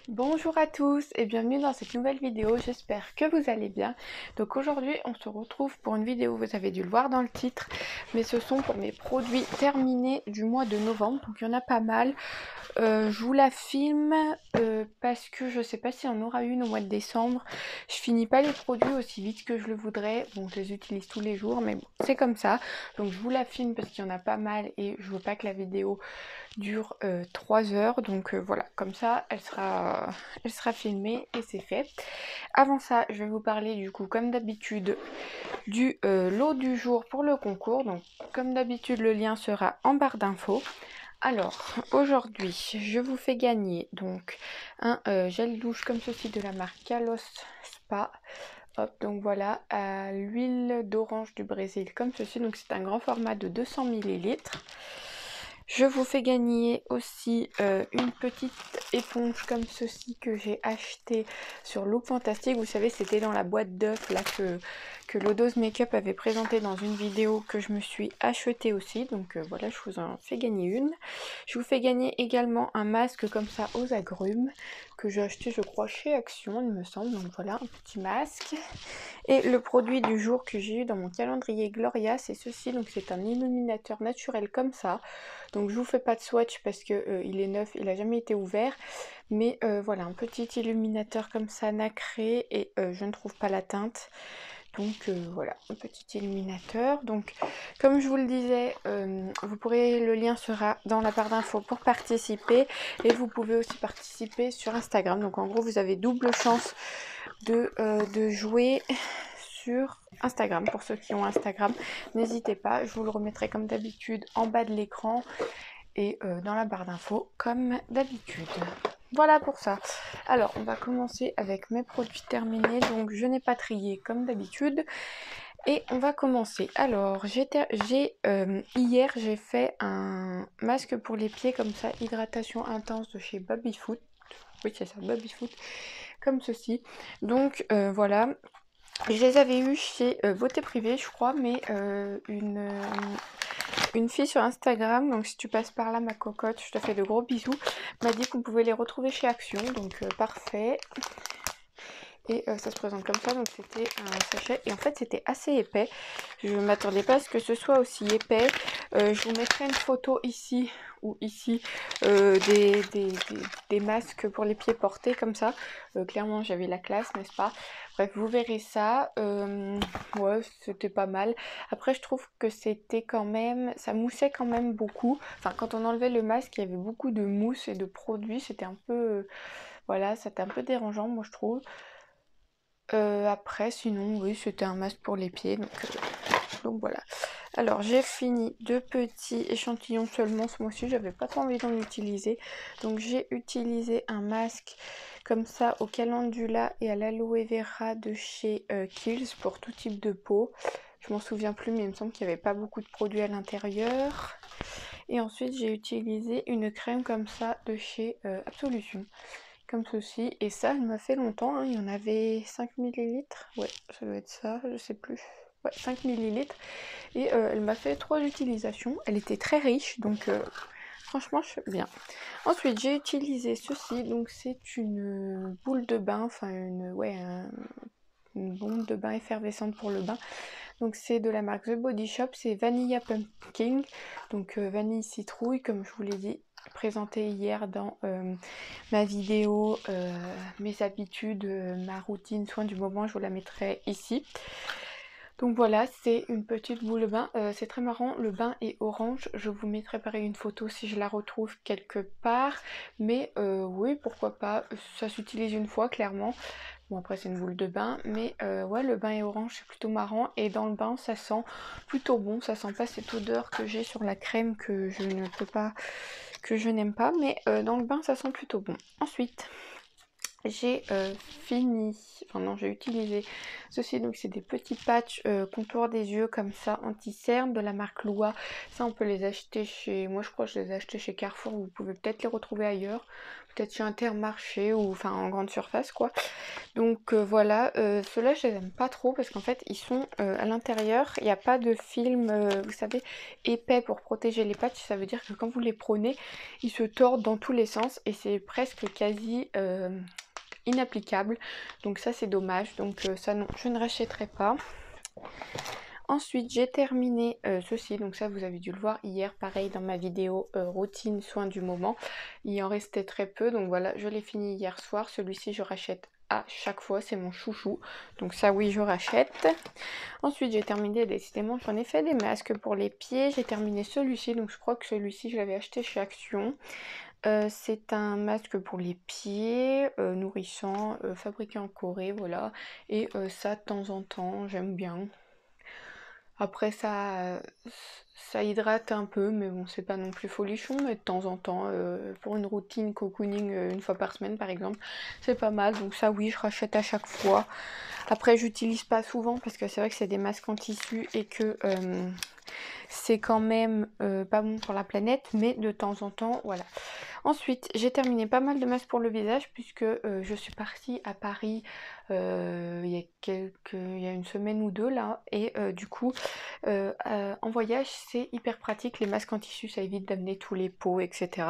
Bonjour à tous et bienvenue dans cette nouvelle vidéo, j'espère que vous allez bien. Donc aujourd'hui on se retrouve pour une vidéo, vous avez dû le voir dans le titre, mais ce sont pour mes produits terminés du mois de novembre, donc il y en a pas mal. Je vous la filme parce que je sais pas s'il y en aura une au mois de décembre. Je finis pas les produits aussi vite que je le voudrais, bon je les utilise tous les jours mais bon, c'est comme ça. Donc je vous la filme parce qu'il y en a pas mal et je veux pas que la vidéo dure 3 heures, donc voilà, comme ça elle sera filmée et c'est fait. Avant ça, je vais vous parler du coup comme d'habitude du lot du jour pour le concours. Donc comme d'habitude le lien sera en barre d'infos. Alors aujourd'hui je vous fais gagner donc un gel douche comme ceci de la marque Kalos Spa. Hop, donc voilà, à l'huile d'orange du Brésil comme ceci, donc c'est un grand format de 200 millilitres. Je vous fais gagner aussi une petite éponge comme ceci que j'ai acheté sur Look Fantastique. Vous savez, c'était dans la boîte d'œufs là que Lodos Makeup avait présenté dans une vidéo que je me suis achetée aussi. Donc voilà, je vous en fais gagner une. Je vous fais gagner également un masque comme ça aux agrumes que j'ai acheté, je crois, chez Action, il me semble. Donc voilà, un petit masque. Et le produit du jour que j'ai eu dans mon calendrier Gloria, c'est ceci. Donc c'est un illuminateur naturel comme ça. Donc je vous fais pas de swatch parce que il est neuf, il a jamais été ouvert. Mais voilà, un petit illuminateur comme ça nacré et je ne trouve pas la teinte. Donc voilà, un petit illuminateur. Donc comme je vous le disais, vous pourrez, le lien sera dans la barre d'infos pour participer. Et vous pouvez aussi participer sur Instagram. Donc en gros, vous avez double chance de jouer sur Instagram. Pour ceux qui ont Instagram, n'hésitez pas, je vous le remettrai comme d'habitude en bas de l'écran et dans la barre d'infos comme d'habitude. Voilà pour ça. Alors on va commencer avec mes produits terminés. Donc je n'ai pas trié comme d'habitude et on va commencer. Alors hier j'ai fait un masque pour les pieds comme ça, hydratation intense de chez Babyfoot. Oui c'est ça, Babyfoot, comme ceci. Donc voilà, je les avais eus chez Beauté Privée je crois, mais une fille sur Instagram, donc si tu passes par là ma cocotte, je te fais de gros bisous, m'a dit qu'on pouvait les retrouver chez Action, donc parfait. Et ça se présente comme ça, donc c'était un sachet et en fait c'était assez épais. Je ne m'attendais pas à ce que ce soit aussi épais. Je vous mettrai une photo ici ou ici des masques pour les pieds portés comme ça. Clairement j'avais la classe, n'est-ce pas? Bref, vous verrez ça. Ouais, c'était pas mal. Après je trouve que c'était quand même, ça moussait quand même beaucoup. Enfin quand on enlevait le masque, il y avait beaucoup de mousse et de produits. C'était un peu, voilà, c'était un peu dérangeant moi je trouve. Après, sinon, oui, c'était un masque pour les pieds, donc voilà. Alors, j'ai fini 2 petits échantillons seulement ce mois-ci, j'avais pas trop envie d'en utiliser. Donc, j'ai utilisé un masque comme ça au calendula et à l'aloe vera de chez Kiehl's pour tout type de peau. Je m'en souviens plus, mais il me semble qu'il n'y avait pas beaucoup de produits à l'intérieur. Et ensuite, j'ai utilisé une crème comme ça de chez Absolution, comme ceci, et ça elle m'a fait longtemps, hein. Il y en avait 5 millilitres, ouais ça doit être ça, je sais plus, ouais 5 millilitres, et elle m'a fait 3 utilisations, elle était très riche, donc franchement je bien. Ensuite j'ai utilisé ceci, donc c'est une boule de bain, enfin une bombe de bain effervescente pour le bain. Donc c'est de la marque The Body Shop, c'est Vanilla Pumpkin, donc vanille citrouille comme je vous l'ai dit, présenté hier dans ma vidéo, mes habitudes, ma routine, soin du moment, je vous la mettrai ici. Donc voilà, c'est une petite boule de bain, c'est très marrant, le bain est orange, je vous mettrai pareil une photo si je la retrouve quelque part, mais oui pourquoi pas, ça s'utilise une fois clairement. Bon après c'est une boule de bain, mais ouais le bain est orange, c'est plutôt marrant, et dans le bain ça sent plutôt bon, ça sent pas cette odeur que j'ai sur la crème que je ne peux pas, que je n'aime pas, mais dans le bain ça sent plutôt bon. Ensuite j'ai fini, enfin non, j'ai utilisé ceci, donc c'est des petits patchs contour des yeux comme ça, anti-cerne de la marque Lua. Ça on peut les acheter chez, moi je crois que je les ai achetés chez Carrefour, vous pouvez peut-être les retrouver ailleurs, peut-être chez Intermarché ou enfin en grande surface quoi. Donc voilà, ceux-là je les aime pas trop parce qu'en fait ils sont à l'intérieur, il n'y a pas de film, vous savez, épais pour protéger les patchs, ça veut dire que quand vous les prenez, ils se tordent dans tous les sens et c'est presque quasi inapplicable, donc ça c'est dommage, donc ça non, je ne rachèterai pas. Ensuite j'ai terminé ceci, donc ça vous avez dû le voir hier, pareil dans ma vidéo routine soin du moment, il en restait très peu, donc voilà, je l'ai fini hier soir. Celui-ci je rachète à chaque fois, c'est mon chouchou, donc ça oui je rachète. Ensuite j'ai terminé, décidément j'en ai fait des masques pour les pieds, j'ai terminé celui-ci, donc je crois que celui-ci je l'avais acheté chez Action. C'est un masque pour les pieds, nourrissant, fabriqué en Corée, voilà. Et ça, de temps en temps, j'aime bien. Après, ça hydrate un peu, mais bon, c'est pas non plus folichon. Mais de temps en temps, pour une routine cocooning une fois par semaine, par exemple, c'est pas mal. Donc ça, oui, je rachète à chaque fois. Après, j'utilise pas souvent parce que c'est vrai que c'est des masques en tissu et que c'est quand même pas bon pour la planète, mais de temps en temps, voilà. Ensuite, j'ai terminé pas mal de masques pour le visage puisque je suis partie à Paris il y a une semaine ou deux là, et du coup en voyage c'est hyper pratique, les masques en tissu ça évite d'amener tous les pots etc.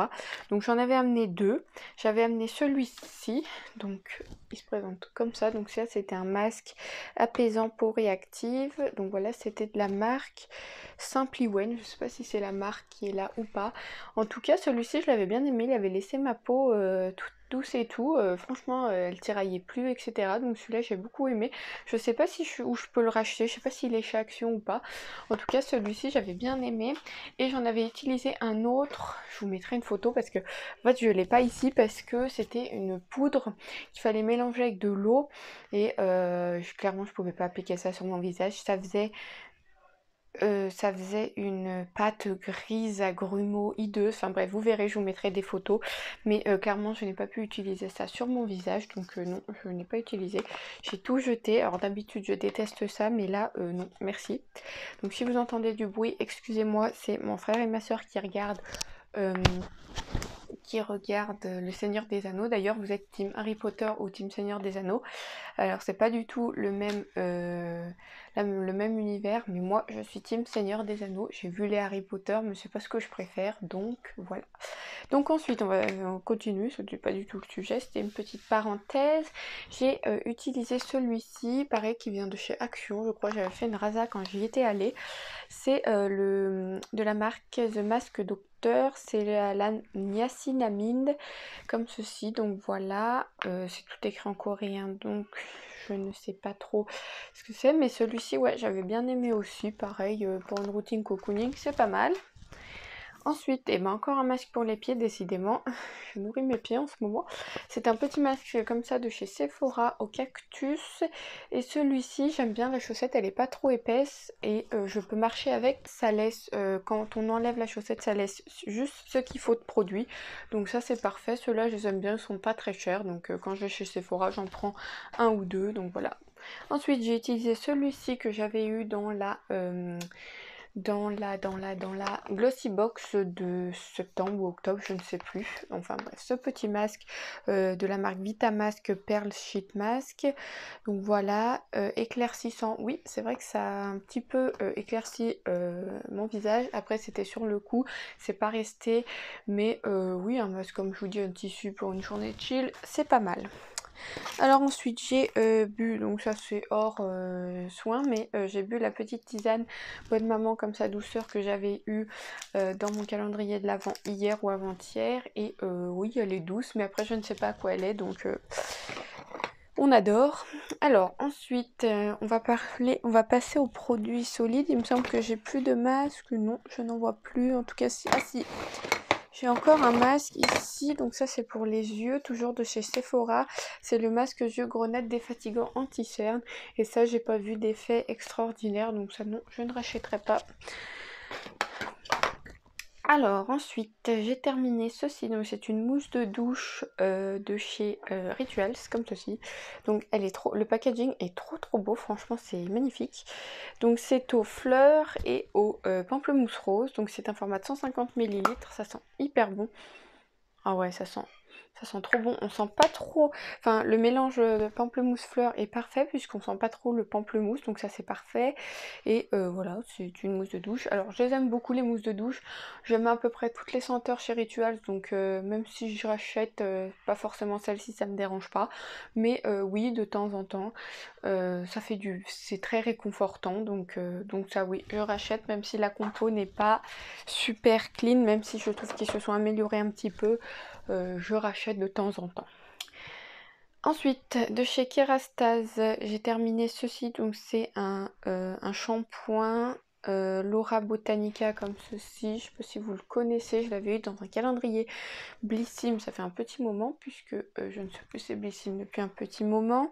Donc j'en avais amené deux, j'avais amené celui-ci, donc il se présente comme ça, donc ça c'était un masque apaisant peau réactive, donc voilà, c'était de la marque Simply Wen, je sais pas si c'est la marque qui est là ou pas. En tout cas celui-ci je l'avais bien aimé, il avait laissé ma peau toute douce et tout, franchement elle tiraillait plus etc. Donc celui-là j'ai beaucoup aimé. Je sais pas si où je peux le racheter, je sais pas s'il est chez Action ou pas. En tout cas celui-ci j'avais bien aimé. Et j'en avais utilisé un autre, je vous mettrai une photo parce que en fait je l'ai pas ici parce que c'était une poudre qu'il fallait mélanger avec de l'eau. Et clairement je pouvais pas appliquer ça sur mon visage, ça faisait une pâte grise à grumeaux hideuse, enfin bref vous verrez, je vous mettrai des photos, mais clairement je n'ai pas pu utiliser ça sur mon visage, donc non, je n'ai pas utilisé, j'ai tout jeté. Alors d'habitude je déteste ça, mais là non merci. Donc si vous entendez du bruit, excusez-moi, c'est mon frère et ma soeur euh, qui regardent Le Seigneur des Anneaux. D'ailleurs vous êtes team Harry Potter ou team Seigneur des Anneaux. Alors c'est pas du tout le même univers, mais moi je suis team Seigneur des Anneaux. J'ai vu les Harry Potter, mais c'est pas ce que je préfère, donc voilà. Donc ensuite on continue, ce n'est pas du tout le sujet, c'était une petite parenthèse. J'ai utilisé celui-ci, pareil qui vient de chez Action, je crois que j'avais fait une rasa quand j'y étais allée. C'est de la marque The Mask Doctor, c'est la niacinamide comme ceci, donc voilà, c'est tout écrit en coréen, donc je ne sais pas trop ce que c'est, mais celui-ci ouais j'avais bien aimé aussi, pareil pour une routine cocooning c'est pas mal. Ensuite, et ben encore un masque pour les pieds, décidément, je nourris mes pieds en ce moment. C'est un petit masque comme ça de chez Sephora au cactus. Et celui-ci, j'aime bien la chaussette, elle est pas trop épaisse et je peux marcher avec. Ça laisse, quand on enlève la chaussette, ça laisse juste ce qu'il faut de produit. Donc ça c'est parfait, ceux-là je les aime bien, ils sont pas très chers. Donc quand je vais chez Sephora, j'en prends un ou deux, donc voilà. Ensuite, j'ai utilisé celui-ci que j'avais eu dans la Glossy Box de septembre ou octobre, je ne sais plus. Enfin bref, ce petit masque de la marque Vitamask Pearl Sheet Mask. Donc voilà, éclaircissant. Oui, c'est vrai que ça a un petit peu éclairci mon visage. Après, c'était sur le coup, c'est pas resté. Mais oui, un masque, comme je vous dis, un tissu pour une journée de chill, c'est pas mal. Alors ensuite j'ai bu, donc ça c'est hors soin, mais j'ai bu la petite tisane Bonne Maman comme sa douceur que j'avais eu dans mon calendrier de l'Avent hier ou avant-hier. Et oui elle est douce, mais après je ne sais pas à quoi elle est, donc on adore. Alors ensuite on va passer aux produits solides. Il me semble que j'ai plus de masque, non je n'en vois plus, en tout cas si, ah si, j'ai encore un masque ici, donc ça c'est pour les yeux, toujours de chez Sephora. C'est le masque yeux grenade défatigant anti-cerne. Et ça j'ai pas vu d'effet extraordinaire, donc ça non, je ne rachèterai pas. Alors ensuite, j'ai terminé ceci, donc c'est une mousse de douche de chez Rituals, comme ceci. Donc elle est le packaging est trop beau, franchement c'est magnifique. Donc c'est aux fleurs et au pamplemousse rose, donc c'est un format de 150 ml, ça sent hyper bon. Ah ouais, ça sent trop bon. On sent pas trop. Enfin, le mélange de pamplemousse fleur est parfait puisqu'on sent pas trop le pamplemousse, donc ça c'est parfait. Et voilà, c'est une mousse de douche. Alors, je les aime beaucoup les mousses de douche. J'aime à peu près toutes les senteurs chez Rituals, donc même si je rachète pas forcément celle-ci, ça me dérange pas. Mais oui, de temps en temps, ça fait c'est très réconfortant, donc ça oui, je rachète même si la compo n'est pas super clean, même si je trouve qu'ils se sont améliorés un petit peu. Je rachète de temps en temps. Ensuite, de chez Kerastase, j'ai terminé ceci. Donc c'est un shampoing Laura Botanica comme ceci. Je ne sais pas si vous le connaissez, je l'avais eu dans un calendrier Blissim, ça fait un petit moment puisque je ne sais plus c'est Blissim depuis un petit moment.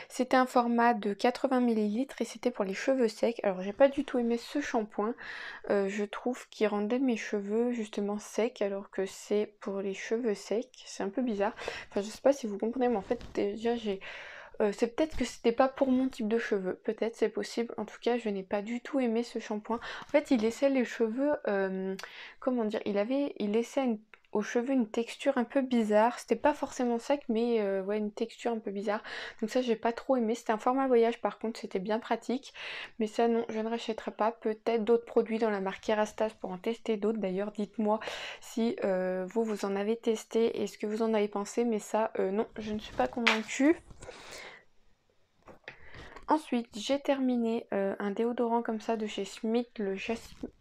C'était un format de 80 ml et c'était pour les cheveux secs. Alors j'ai pas du tout aimé ce shampoing. Je trouve qu'il rendait mes cheveux justement secs alors que c'est pour les cheveux secs. C'est un peu bizarre. Enfin je sais pas si vous comprenez mais en fait déjà c'est peut-être que c'était pas pour mon type de cheveux, peut-être c'est possible. En tout cas je n'ai pas du tout aimé ce shampoing. En fait il laissait les cheveux, comment dire, il laissait aux cheveux une texture un peu bizarre. C'était pas forcément sec mais ouais une texture un peu bizarre. Donc ça j'ai pas trop aimé. C'était un format voyage par contre, c'était bien pratique. Mais ça non, je ne rachèterai pas. Peut-être d'autres produits dans la marque Kerastase pour en tester d'autres. D'ailleurs dites-moi si vous en avez testé et ce que vous en avez pensé. Mais ça non, je ne suis pas convaincue. Ensuite, j'ai terminé un déodorant comme ça de chez Smith,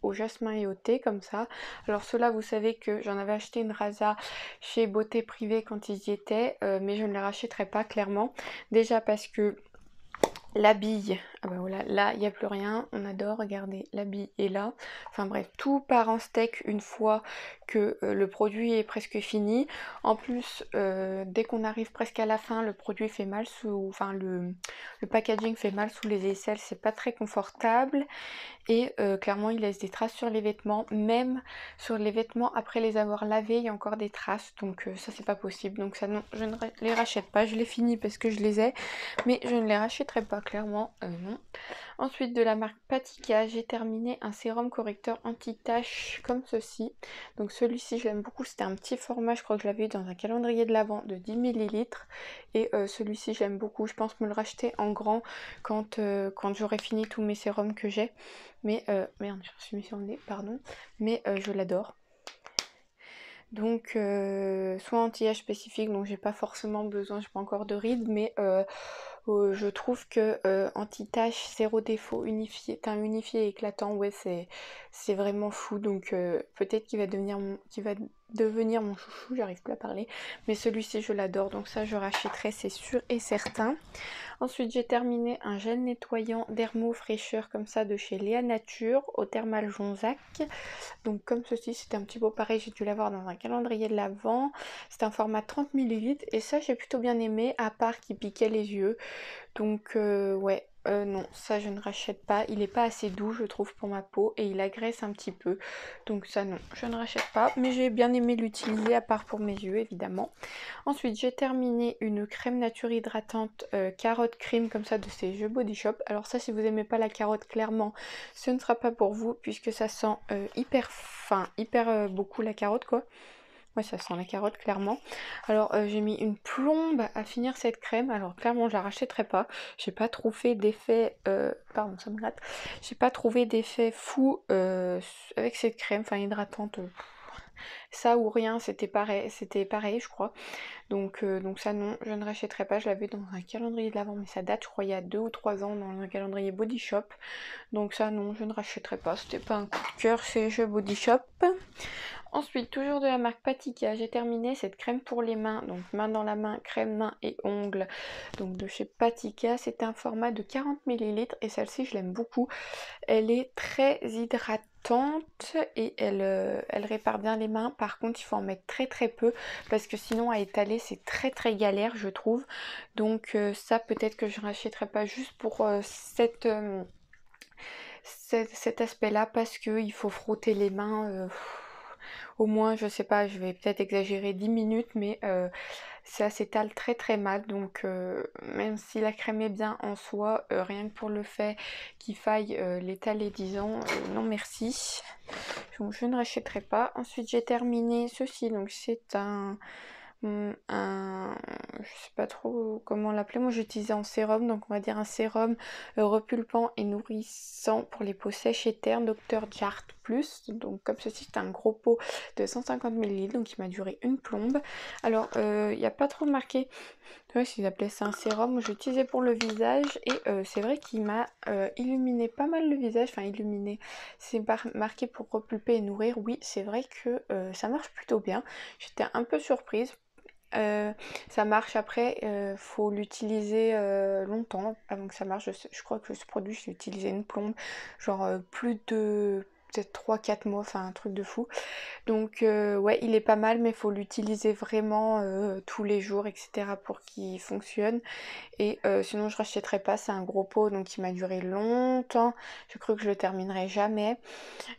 au jasmin et au thé, comme ça. Alors ceux-là, vous savez que j'en avais acheté une Rasa chez Beauté Privée quand ils y étaient, mais je ne les rachèterai pas, clairement. Déjà parce que la bille, ah bah voilà, là il n'y a plus rien, on adore, regardez, la bille est là. Enfin bref, tout part en steak une fois que le produit est presque fini. En plus, dès qu'on arrive presque à la fin, le produit fait mal enfin le packaging fait mal sous les aisselles, c'est pas très confortable. Et clairement il laisse des traces sur les vêtements, même sur les vêtements après les avoir lavés il y a encore des traces, donc ça c'est pas possible. Donc ça non, je ne les rachète pas, je les finis parce que je les ai, mais je ne les rachèterai pas, clairement non. Ensuite de la marque Patika, j'ai terminé un sérum correcteur anti-tache comme ceci. Donc celui-ci je l'aime beaucoup, c'était un petit format, je crois que je l'avais eu dans un calendrier de l'Avent de 10 ml. Et celui-ci j'aime beaucoup, je pense me le racheter en grand quand j'aurai fini tous mes sérums que j'ai. Mais merde, je me suis mis sur le nez, pardon. Mais je l'adore. Donc soit anti-âge spécifique, donc j'ai pas forcément besoin, j'ai pas encore de rides, mais je trouve que anti-tache, zéro défaut, unifié, teint unifié et éclatant, ouais c'est vraiment fou. Donc peut-être qu'il va devenir mon chouchou, j'arrive plus à parler, mais celui-ci je l'adore, donc ça je rachèterai, c'est sûr et certain. Ensuite j'ai terminé un gel nettoyant Dermo fraîcheur comme ça de chez Léa Nature au Thermal Jonzac. Donc comme ceci, c'était un petit peu pareil, j'ai dû l'avoir dans un calendrier de l'Avent. C'est un format 30 ml et ça j'ai plutôt bien aimé, à part qu'il piquait les yeux. Donc ouais, non, ça je ne rachète pas. Il n'est pas assez doux je trouve pour ma peau et il agresse un petit peu. Donc ça non, je ne rachète pas. Mais j'ai bien aimé l'utiliser, à part pour mes yeux évidemment. Ensuite j'ai terminé une crème nature hydratante carotte crème comme ça de chez The Body Shop. Alors ça, si vous n'aimez pas la carotte, clairement ce ne sera pas pour vous puisque ça sent hyper beaucoup la carotte quoi. Ouais, ça sent la carotte clairement. Alors j'ai mis une plombe à finir cette crème. Alors clairement je la rachèterai pas. J'ai pas trouvé d'effet pardon, ça me gratte. J'ai pas trouvé d'effet fou avec cette crème, enfin hydratante. Ça ou rien, c'était pareil je crois. Donc ça non, je ne rachèterai pas. Je l'avais dans un calendrier de l'Avent, mais ça date je crois il y a 2 ou 3 ans dans un calendrier Body Shop. Donc ça non, je ne rachèterai pas. C'était pas un coup de cœur chez The Body Shop. Ensuite, toujours de la marque Patika, j'ai terminé cette crème pour les mains, donc main dans la main, crème main et ongles, donc de chez Patika. C'est un format de 40 ml et celle-ci je l'aime beaucoup. Elle est très hydratante et elle répare bien les mains. Par contre il faut en mettre très peu parce que sinon à étaler c'est très galère je trouve. Donc ça peut-être que je ne rachèterai pas juste pour cet aspect là parce qu'il faut frotter les mains. au moins, je sais pas, je vais peut-être exagérer 10 minutes, mais ça s'étale très très mal. Donc même si la crème est bien en soi, rien que pour le fait qu'il faille l'étaler 10 ans, non merci. Donc je ne rachèterai pas. Ensuite j'ai terminé ceci, donc c'est je sais pas trop comment l'appeler, moi j'utilisais en sérum, donc on va dire un sérum repulpant et nourrissant pour les peaux sèches et ternes, Dr Jart Plus. Donc comme ceci, c'est un gros pot de 150 ml, donc il m'a duré une plombe. Alors il n'y a pas trop marqué, ouais, s'ils appelaient ça un sérum, moi j'utilisais pour le visage et c'est vrai qu'il m'a illuminé pas mal le visage, enfin illuminé, c'est marqué pour repulper et nourrir, oui c'est vrai que ça marche plutôt bien, j'étais un peu surprise. Ça marche après, faut l'utiliser longtemps avant que ça marche. Je crois que ce produit, je l'ai utilisé une plombe, genre plus de peut-être 3-4 mois, enfin un truc de fou. Donc ouais, il est pas mal, mais il faut l'utiliser vraiment tous les jours, etc. pour qu'il fonctionne. Et sinon, je rachèterai pas, c'est un gros pot, donc il m'a duré longtemps. Je crois que je le terminerai jamais.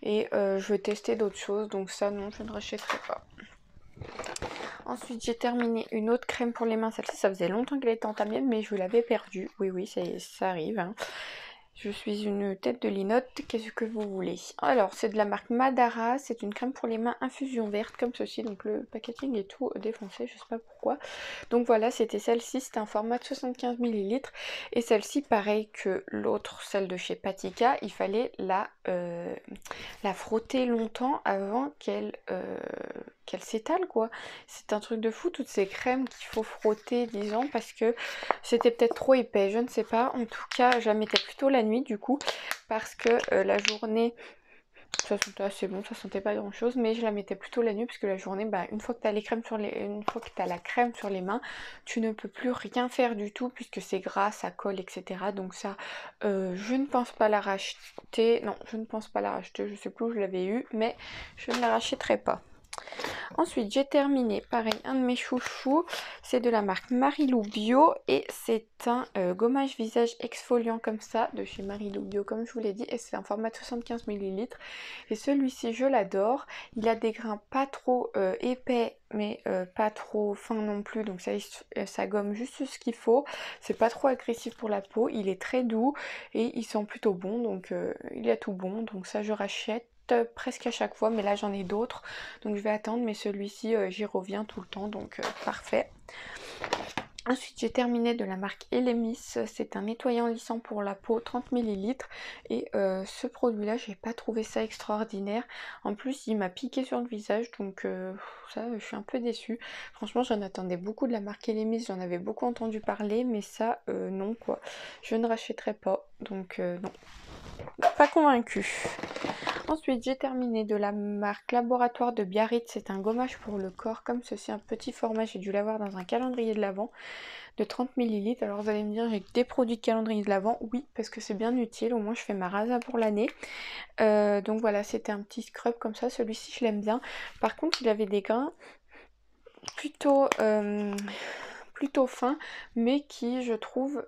Et je vais tester d'autres choses, donc ça non, je ne rachèterai pas. Ensuite, j'ai terminé une autre crème pour les mains. Celle-ci, ça faisait longtemps qu'elle était entamée, mais je l'avais perdue. Oui, ça arrive, hein. Je suis une tête de linotte, qu'est-ce que vous voulez? Alors, c'est de la marque Madara, c'est une crème pour les mains infusion verte, comme ceci. Donc, le packaging est tout défoncé, je sais pas pourquoi. Donc voilà, c'était celle-ci, c'était un format de 75 ml. Et celle-ci, pareil que l'autre, celle de chez Patika, il fallait la frotter longtemps avant qu'elle s'étale, quoi. C'est un truc de fou, toutes ces crèmes qu'il faut frotter, disons, parce que c'était peut-être trop épais, je ne sais pas. En tout cas, je la mettais plutôt la nuit, du coup, parce que la journée, ça sentait assez bon, ça sentait pas grand chose, mais je la mettais plutôt la nuit parce que la journée, bah, une fois que tu as la crème sur les mains, tu ne peux plus rien faire du tout puisque c'est gras, ça colle, etc. Donc ça, je ne pense pas la racheter. Non, je ne pense pas la racheter, je sais plus où je l'avais eu, mais je ne la rachèterai pas. Ensuite, j'ai terminé, pareil, un de mes chouchous, c'est de la marque Marilou Bio et c'est un gommage visage exfoliant comme ça, de chez Marilou Bio, comme je vous l'ai dit, et c'est un format de 75 ml. Et celui-ci, je l'adore, il a des grains pas trop épais, mais pas trop fins non plus, donc ça gomme juste ce qu'il faut, c'est pas trop agressif pour la peau, il est très doux et il sent plutôt bon, donc il a tout bon, donc ça je rachète presque à chaque fois, mais là j'en ai d'autres, donc je vais attendre, mais celui-ci j'y reviens tout le temps, donc parfait. Ensuite, j'ai terminé de la marque Elemis, c'est un nettoyant lissant pour la peau 30 ml et ce produit là, j'ai pas trouvé ça extraordinaire. En plus, il m'a piqué sur le visage, donc ça, je suis un peu déçue. Franchement, j'en attendais beaucoup de la marque Elemis, j'en avais beaucoup entendu parler, mais ça, non quoi. Je ne rachèterai pas, donc non. Pas convaincue. Ensuite, j'ai terminé de la marque Laboratoire de Biarritz. C'est un gommage pour le corps, comme ceci, un petit format. J'ai dû l'avoir dans un calendrier de l'Avent de 30 ml. Alors vous allez me dire, j'ai des produits de calendrier de l'Avent. Oui, parce que c'est bien utile. Au moins, je fais ma rasa pour l'année. Donc voilà, c'était un petit scrub comme ça. Celui-ci, je l'aime bien. Par contre, il avait des grains plutôt fins, mais qui, je trouve,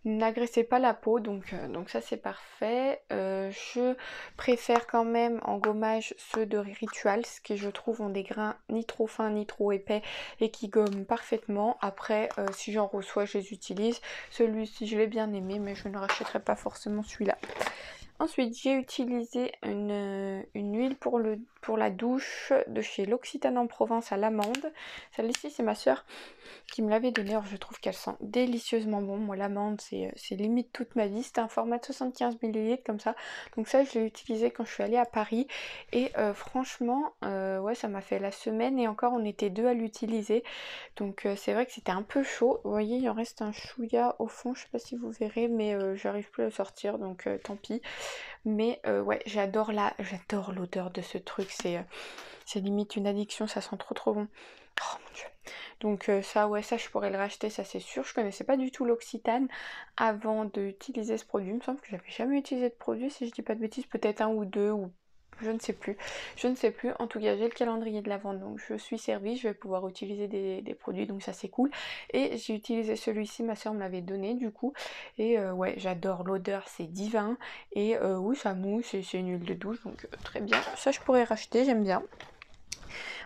n'agressez pas la peau, donc ça c'est parfait. Je préfère quand même en gommage ceux de Rituals qui je trouve ont des grains ni trop fins ni trop épais et qui gomment parfaitement. Après si j'en reçois je les utilise. Celui-ci je l'ai bien aimé, mais je ne rachèterai pas forcément celui-là. Ensuite, j'ai utilisé une huile pour la douche de chez L'Occitane en Provence à l'amande. Celle-ci, c'est ma soeur qui me l'avait donnée. Alors, je trouve qu'elle sent délicieusement bon. Moi, l'amande, c'est limite toute ma vie. C'était un format de 75 ml comme ça. Donc ça, je l'ai utilisé quand je suis allée à Paris. Et franchement, ouais, ça m'a fait la semaine. Et encore, on était deux à l'utiliser. Donc c'est vrai que c'était un peu chaud. Vous voyez, il en reste un chouïa au fond. Je sais pas si vous verrez, mais j'arrive plus à le sortir. Donc tant pis. Mais ouais, j'adore l'odeur de ce truc, c'est limite une addiction, ça sent trop trop bon. Oh mon dieu. Donc ça, ouais, ça je pourrais le racheter, ça c'est sûr. Je connaissais pas du tout l'Occitane avant d'utiliser ce produit. Il me semble que j'avais jamais utilisé de produit, si je dis pas de bêtises, peut-être un ou deux, ou Je ne sais plus. Je ne sais plus. En tout cas, j'ai le calendrier de l'Avent, donc je suis servie. Je vais pouvoir utiliser des produits, donc ça c'est cool. Et j'ai utilisé celui-ci, ma soeur me l'avait donné du coup. Et ouais, j'adore l'odeur, c'est divin. Et oui, ça mousse et c'est une huile de douche, donc très bien. Ça, je pourrais racheter, j'aime bien.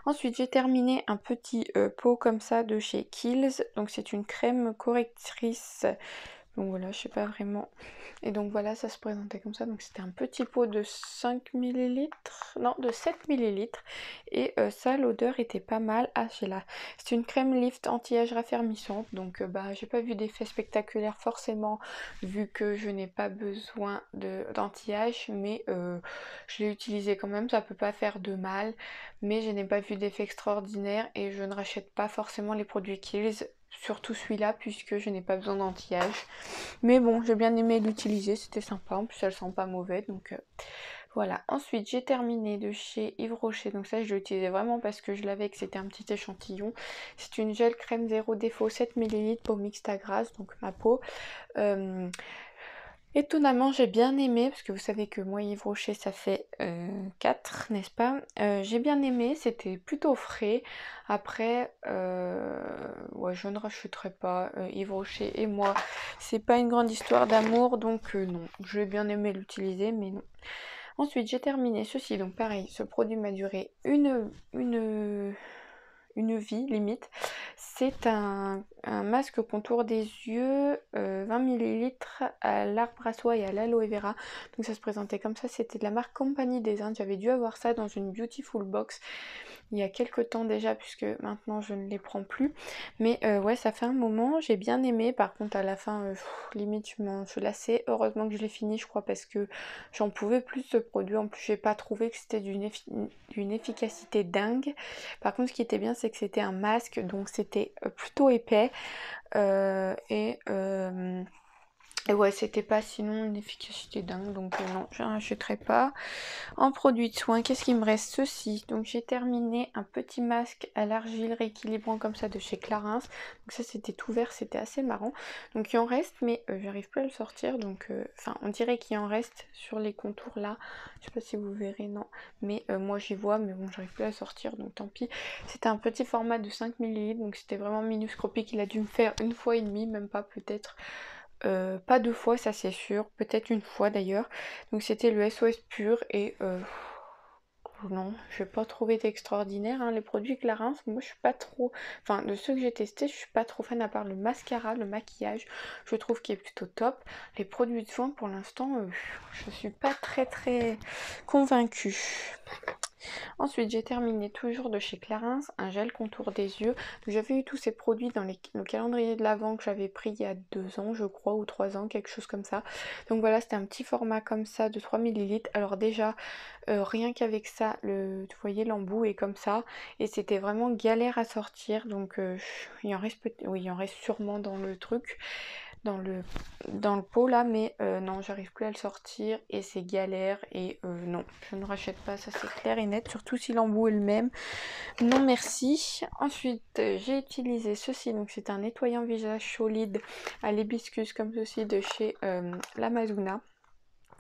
Ensuite, j'ai terminé un petit pot comme ça de chez Kiehl's. Donc c'est une crème correctrice. Donc voilà, je sais pas vraiment. Et donc voilà, ça se présentait comme ça. Donc c'était un petit pot de 5 millilitres. Non, de 7 millilitres. Et ça, l'odeur était pas mal. Ah, c'est là. C'est une crème lift anti-âge raffermissante. Donc bah, j'ai pas vu d'effet spectaculaire forcément, vu que je n'ai pas besoin d'anti-âge. Mais je l'ai utilisé quand même. Ça peut pas faire de mal. Mais je n'ai pas vu d'effet extraordinaire. Et je ne rachète pas forcément les produits Kiehl's. Surtout celui-là, puisque je n'ai pas besoin d'anti-âge. Mais bon, j'ai bien aimé l'utiliser, c'était sympa. En plus, elle sent pas mauvais, donc voilà. Ensuite, j'ai terminé de chez Yves Rocher. Donc ça, je l'ai utilisé vraiment parce que je l'avais et que c'était un petit échantillon. C'est une gel crème zéro défaut 7 ml peau mixte à grasse, donc ma peau. Étonnamment, j'ai bien aimé, parce que vous savez que moi, Yves Rocher, ça fait 4, n'est-ce pas? J'ai bien aimé, c'était plutôt frais. Après, ouais, je ne rachèterai pas Yves Rocher et moi. C'est pas une grande histoire d'amour, donc non. J'ai bien aimé l'utiliser, mais non. Ensuite, j'ai terminé ceci, donc pareil, ce produit m'a duré une vie limite. C'est un masque contour des yeux 20 ml à l'arbre à soie et à l'aloe vera. Donc ça se présentait comme ça, c'était de la marque Compagnie des Indes. J'avais dû avoir ça dans une Beautiful Box il y a quelques temps déjà, puisque maintenant je ne les prends plus. Mais ouais, ça fait un moment, j'ai bien aimé. Par contre à la fin, limite je suis lassée. Heureusement que je l'ai fini, je crois, parce que j'en pouvais plus de ce produit. En plus j'ai pas trouvé que c'était d'une efficacité dingue. Par contre ce qui était bien, c'est que c'était un masque, donc c'était plutôt épais. Et ouais, c'était pas sinon une efficacité dingue, donc non, je n'achèterai pas. En produit de soin, qu'est-ce qu'il me reste? Ceci. Donc j'ai terminé un petit masque à l'argile rééquilibrant comme ça de chez Clarins. Donc ça c'était tout vert, c'était assez marrant. Donc il en reste, mais j'arrive plus à le sortir. Donc enfin on dirait qu'il en reste sur les contours là. Je sais pas si vous verrez, non. Mais moi j'y vois, mais bon j'arrive plus à le sortir, donc tant pis. C'était un petit format de 5 ml, donc c'était vraiment minuscopique. Il a dû me faire une fois et demie, même pas peut-être. Pas 2 fois, ça c'est sûr, peut-être une fois d'ailleurs. Donc c'était le SOS pur et non, je n'ai pas trouvé d'extraordinaire. Hein. Les produits Clarins, moi je suis pas trop. Enfin, de ceux que j'ai testés, je suis pas trop fan à part le mascara, le maquillage. Je trouve qu'il est plutôt top. Les produits de soins, pour l'instant, je suis pas très convaincue. Ensuite, j'ai terminé toujours de chez Clarins un gel contour des yeux. J'avais eu tous ces produits dans le calendrier de l'Avent que j'avais pris il y a 2 ans, je crois, ou 3 ans, quelque chose comme ça. Donc voilà, c'était un petit format comme ça de 3 ml. Alors déjà, rien qu'avec ça, vous voyez, l'embout est comme ça. Et c'était vraiment galère à sortir. Donc il en reste oui, il en reste sûrement dans le truc. Dans le pot là, mais non, j'arrive plus à le sortir et c'est galère et non, je ne rachète pas, ça c'est clair et net, surtout si l'embout est le même. Non merci. Ensuite, j'ai utilisé ceci, donc c'est un nettoyant visage solide à l'hibiscus comme ceci de chez l'Amazona.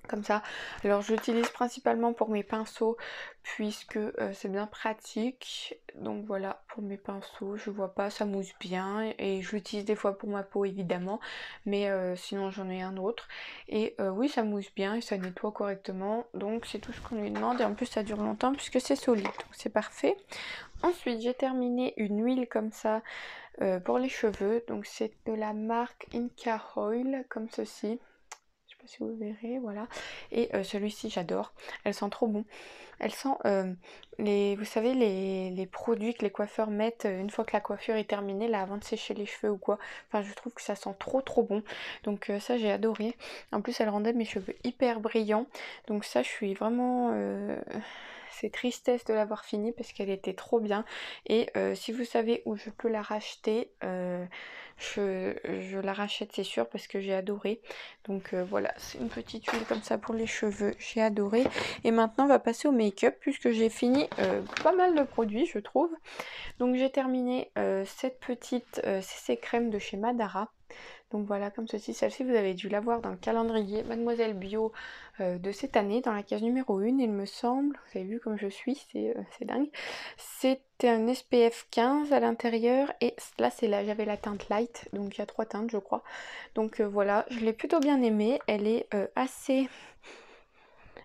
Comme ça. Alors j'utilise principalement pour mes pinceaux puisque c'est bien pratique. Donc voilà, pour mes pinceaux, je vois pas, ça mousse bien. Et je l'utilise des fois pour ma peau évidemment. Mais sinon j'en ai un autre. Et oui, ça mousse bien et ça nettoie correctement. Donc c'est tout ce qu'on lui demande. Et en plus ça dure longtemps puisque c'est solide. Donc c'est parfait. Ensuite j'ai terminé une huile comme ça pour les cheveux. Donc c'est de la marque Inca Oil comme ceci. Si vous verrez, voilà. Et celui-ci j'adore, elle sent trop bon. Elle sent vous savez les produits que les coiffeurs mettent une fois que la coiffure est terminée, là avant de sécher les cheveux ou quoi. Enfin je trouve que ça sent trop bon. Donc ça j'ai adoré. En plus elle rendait mes cheveux hyper brillants. Donc ça je suis vraiment c'est tristesse de l'avoir fini parce qu'elle était trop bien. Et si vous savez où je peux la racheter, je la rachète c'est sûr parce que j'ai adoré. Donc voilà, c'est une petite huile comme ça pour les cheveux, j'ai adoré. Et maintenant on va passer au make-up puisque j'ai fini pas mal de produits je trouve. Donc j'ai terminé cette petite CC crème de chez Madara. Donc voilà, comme ceci. Celle-ci, vous avez dû la voir dans le calendrier Mademoiselle Bio de cette année, dans la case numéro 1, il me semble. Vous avez vu comme je suis, c'est dingue. C'était un SPF 15 à l'intérieur, et là, j'avais la teinte light, donc il y a 3 teintes, je crois. Donc voilà, je l'ai plutôt bien aimée. Elle est assez...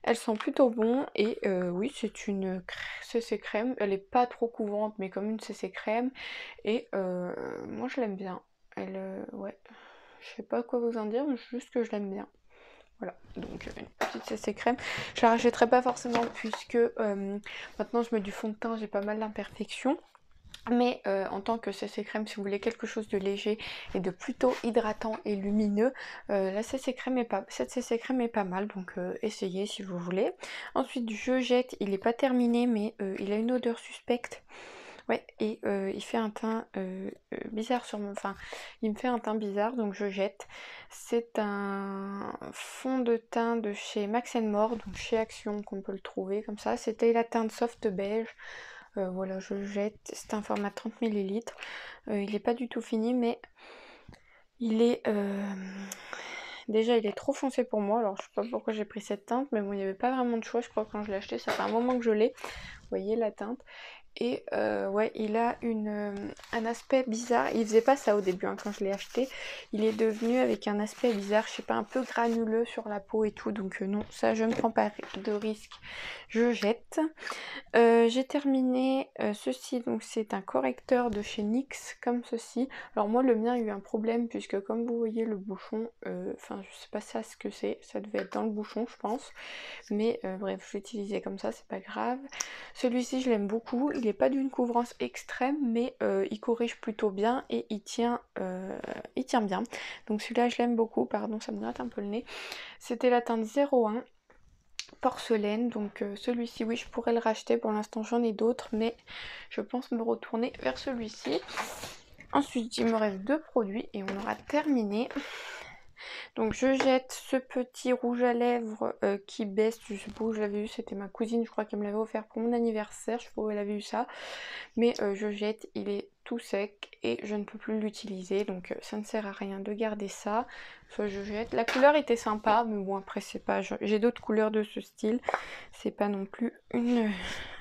Elles sont plutôt bon, et oui, c'est une CC crème. Elle est pas trop couvrante, mais comme une CC crème. Et moi, je l'aime bien. Elle, ouais, je sais pas quoi vous en dire, mais juste que je l'aime bien. Voilà, donc une petite CC crème. Je la rachèterai pas forcément, puisque maintenant je mets du fond de teint, j'ai pas mal d'imperfections. Mais en tant que CC crème, si vous voulez quelque chose de léger et de plutôt hydratant et lumineux, cette CC crème est pas mal, donc essayez si vous voulez. Ensuite, je jette, il n'est pas terminé, mais il a une odeur suspecte. Ouais, et il fait un teint bizarre sur mon... Enfin, il me fait un teint bizarre, donc je jette. C'est un fond de teint de chez Max More, donc chez Action qu'on peut le trouver comme ça. C'était la teinte soft beige. Voilà, je le jette. C'est un format 30 ml. Il n'est pas du tout fini, mais il est... Déjà, il est trop foncé pour moi. Alors, je sais pas pourquoi j'ai pris cette teinte, mais bon, il n'y avait pas vraiment de choix, je crois, quand je l'ai acheté. Ça fait un moment que je l'ai. Vous voyez la teinte. Et ouais, il a un aspect bizarre. Il faisait pas ça au début, hein, quand je l'ai acheté. Il est devenu avec un aspect bizarre, je sais pas, un peu granuleux sur la peau et tout. Donc non, ça je ne prends pas de risque. Je jette. J'ai terminé ceci, donc c'est un correcteur de chez NYX, comme ceci. Alors moi, le mien a eu un problème, puisque comme vous voyez le bouchon, enfin je sais pas ça ce que c'est, ça devait être dans le bouchon je pense. Mais bref, je l'ai utilisé comme ça, c'est pas grave. Celui-ci je l'aime beaucoup, il n'est pas d'une couvrance extrême, mais il corrige plutôt bien et il tient bien. Donc celui-là je l'aime beaucoup, pardon ça me gratte un peu le nez. C'était la teinte 01 porcelaine, donc celui-ci oui je pourrais le racheter, pour l'instant j'en ai d'autres, mais je pense me retourner vers celui-ci. Ensuite il me reste 2 produits et on aura terminé. Donc je jette ce petit rouge à lèvres qui baisse, je sais pas où je l'avais eu, c'était ma cousine je crois qu'elle me l'avait offert pour mon anniversaire, je sais pas où elle avait eu ça. Mais je jette, il est tout sec et je ne peux plus l'utiliser, donc ça ne sert à rien de garder ça. Soit je jette. La couleur était sympa, mais bon après c'est pas... J'ai d'autres couleurs de ce style, c'est pas non plus une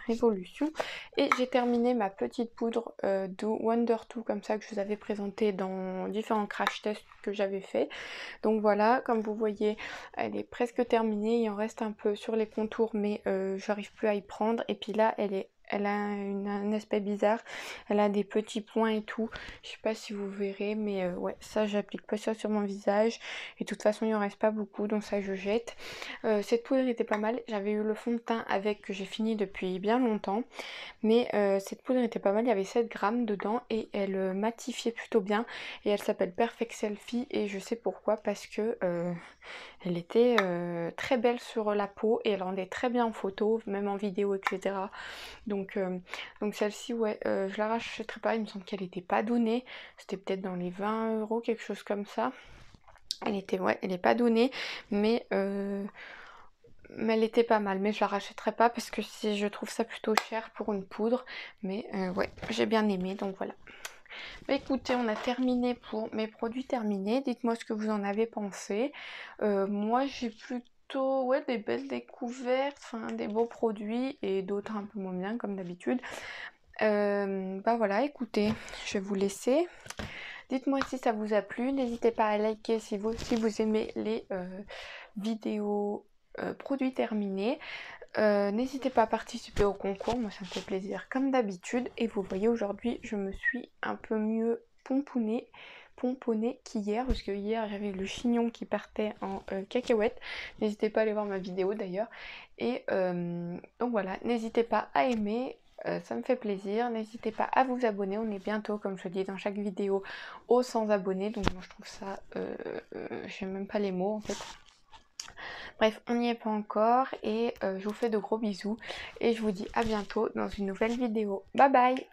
révolution. Et j'ai terminé ma petite poudre de Wonder 2 comme ça, que je vous avais présenté dans différents crash tests que j'avais fait. Donc voilà, comme vous voyez, elle est presque terminée, il en reste un peu sur les contours, mais j'arrive plus à y prendre. Et puis là, elle a un aspect bizarre, elle a des petits points et tout, je sais pas si vous verrez, mais ouais, ça j'applique pas ça sur mon visage, et de toute façon il en reste pas beaucoup, donc ça je jette. Cette poudre était pas mal, j'avais eu le fond de teint avec, que j'ai fini depuis bien longtemps, mais cette poudre était pas mal, il y avait 7 grammes dedans, et elle matifiait plutôt bien, et elle s'appelle Perfect Selfie, et je sais pourquoi, parce que elle était très belle sur la peau, et elle rendait très bien en photo, même en vidéo, etc. Donc celle-ci, ouais, je la rachèterai pas, il me semble qu'elle n'était pas donnée, c'était peut-être dans les 20 €, quelque chose comme ça. Elle était, ouais, elle n'est pas donnée, mais elle était pas mal, mais je la rachèterai pas parce que je trouve ça plutôt cher pour une poudre, mais ouais, j'ai bien aimé, donc voilà. Bah écoutez, on a terminé pour mes produits terminés, dites-moi ce que vous en avez pensé. Moi j'ai plutôt, ouais, des belles découvertes, enfin des beaux produits, et d'autres un peu moins bien comme d'habitude. Bah voilà, écoutez, je vais vous laisser. Dites-moi si ça vous a plu, n'hésitez pas à liker si vous aimez les vidéos produits terminés. N'hésitez pas à participer au concours, moi ça me fait plaisir comme d'habitude. Et vous voyez, aujourd'hui je me suis un peu mieux pomponnée qu'hier, parce que hier j'avais le chignon qui partait en cacahuète. N'hésitez pas à aller voir ma vidéo d'ailleurs. Et donc voilà, n'hésitez pas à aimer. Ça me fait plaisir, n'hésitez pas à vous abonner, on est bientôt, comme je dis dans chaque vidéo, aux 100 abonnés, donc moi je trouve ça, j'ai même pas les mots en fait. Bref, on n'y est pas encore, et je vous fais de gros bisous, et je vous dis à bientôt dans une nouvelle vidéo. Bye bye!